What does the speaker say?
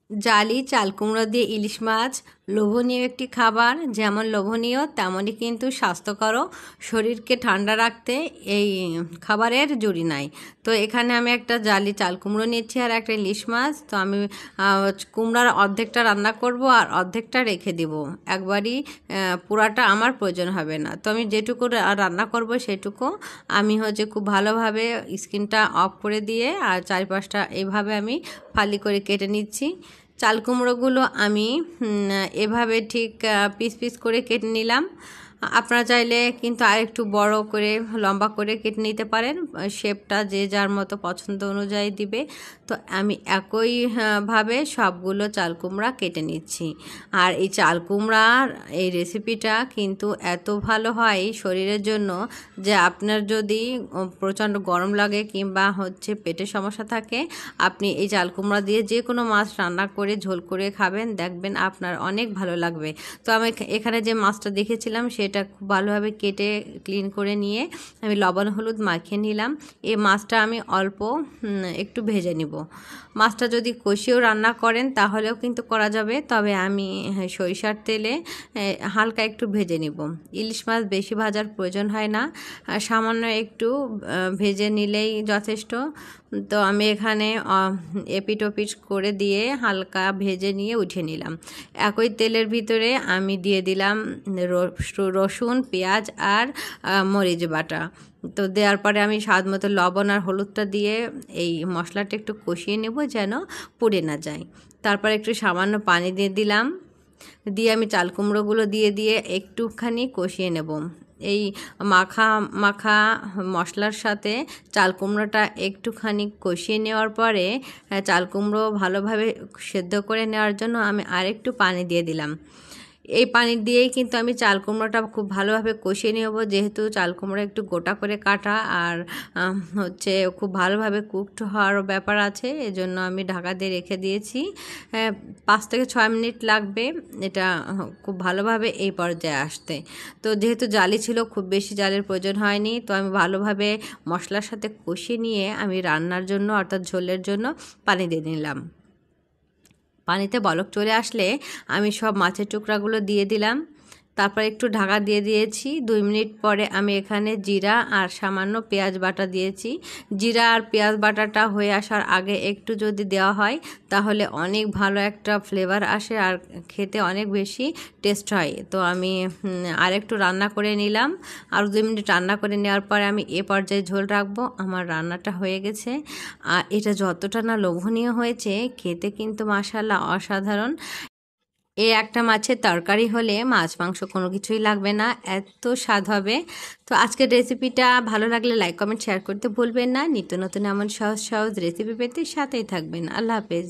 জালি চাল কুমড়ো দিয়ে ইলিশ মাছ লোভনীয় একটি খাবার। যেমন লোভনীয় তেমনই কিন্তু স্বাস্থ্যকরও। শরীরকে ঠান্ডা রাখতে এই খাবারের জুড়ি নাই। তো এখানে আমি একটা জালি চাল কুমড়ো নিয়েছি আর একটা ইলিশ মাছ। তো আমি কুমড়ার অর্ধেকটা রান্না করব আর অর্ধেকটা রেখে দিব। একবারই পুরাটা আমার প্রয়োজন হবে না। তো আমি যেটুকু রান্না করব সেটুকু আমি খুব ভালোভাবে স্কিনটা অফ করে দিয়ে আর চারিপাশটা এইভাবে আমি ফালি করে কেটে নিচ্ছি। চাল কুমড়োগুলো আমি এভাবে ঠিক পিস পিস করে কেটে নিলাম। আপনারা চাইলে কিন্তু আরেকটু বড় করে লম্বা করে কেটে নিতে পারেন, শেপটা যে যার মতো পছন্দ অনুযায়ী দিবে। তো আমি একই ভাবে সবগুলো চাল কুমড়া কেটে নিচ্ছি। আর এই চাল কুমড়ার এই রেসিপিটা কিন্তু এত ভালো হয় শরীরের জন্য যে আপনার যদি প্রচণ্ড গরম লাগে কিংবা পেটের সমস্যা থাকে, আপনি এই চাল কুমড়া দিয়ে যে কোনো মাছ রান্না করে ঝোল করে খাবেন, দেখবেন আপনার অনেক ভালো লাগবে। তো আমি এখানে যে মাছটা দেখেছিলাম সেটা খুব ভালোভাবে কেটে ক্লিন করে নিয়ে আমি লবণ হলুদ মাখিয়ে নিলাম। এই মাছটা আমি অল্প একটু ভেজে নিব। মাছটা যদি কষিয়েও রান্না করেন তাহলেও কিন্তু করা যাবে, তবে আমি সরিষার তেলে হালকা একটু ভেজে নিব। ইলিশ মাছ বেশি ভাজার প্রয়োজন হয় না, সামান্য একটু ভেজে নিলেই যথেষ্ট। তো আমি এখানে এপিট ওপিট করে দিয়ে হালকা ভেজে নিয়ে উঠে নিলাম। একই তেলের ভিতরে আমি দিয়ে দিলাম রসুন, পেঁয়াজ আর মরিচ বাটা। তো দেওয়ার পরে আমি স্বাদ মতো লবণ আর হলুদটা দিয়ে এই মশলাটা একটু কষিয়ে নেব যেন পুড়ে না যায়। তারপর একটু সামান্য পানি দিয়ে দিলাম, দিয়ে আমি চাল কুমড়োগুলো দিয়ে একটুখানি কষিয়ে নেব। এই মাখা মাখা মশলার সাথে চাল কুমড়োটা একটুখানি কষিয়ে নেওয়ার পরে চাল কুমড়ো ভালোভাবে সেদ্ধ করে নেওয়ার জন্য আমি আরেকটু পানি দিয়ে দিলাম। এই পানি দিয়েই কিন্তু আমি চাল কুমড়োটা খুব ভালোভাবে কষিয়ে নেব, যেহেতু চাল কুমড়ো একটু গোটা করে কাটা আর খুব ভালোভাবে কুকড হওয়ার ব্যাপার আছে। এজন্য আমি ঢাকা দিয়ে রেখে দিয়েছি। 5 থেকে 6 মিনিট লাগবে এটা খুব ভালোভাবে এই পর্যায়ে আসতে। তো যেহেতু জালি ছিল, খুব বেশি জালের প্রয়োজন হয়নি। তো আমি ভালোভাবে মশলার সাথে কষিয়ে নিয়ে আমি রান্নার জন্য অর্থাৎ ঝোলের জন্য পানি দিয়ে নিলাম। পানিতে বলক চলে আসলে আমি সব মাছের টুকরাগুলো দিয়ে দিলাম। তারপর একটু ঢাকা দিয়ে দিয়েছি। 2 মিনিট পরে আমি এখানে জিরা আর সামান্য পেঁয়াজ বাটা দিয়েছি। জিরা আর পেঁয়াজ বাটাটা হয়ে আসার আগে একটু যদি দেওয়া হয় তাহলে অনেক ভালো একটা ফ্লেভার আসে আর খেতে অনেক বেশি টেস্ট হয়। তো আমি আরেকটু রান্না করে নিলাম। আর 2 মিনিট রান্না করে নেওয়ার পরে আমি এ পর্যায়ে ঝোল রাখবো। আমার রান্নাটা হয়ে গেছে। আর এটা যতটা না লোভনীয় হয়েছে, খেতে কিন্তু মাশাআল্লাহ অসাধারণ। এই একটা মাছের তরকারি হলে মাছ মাংস কোনো কিছুই লাগবে না, এত স্বাদ হবে। তো আজকের রেসিপিটা ভালো লাগলে লাইক কমেন্ট শেয়ার করতে ভুলবেন না। নিত্য নতুন এমন সহজ সহজ রেসিপি পেতে সাথেই থাকবেন। আল্লাহ হাফেজ।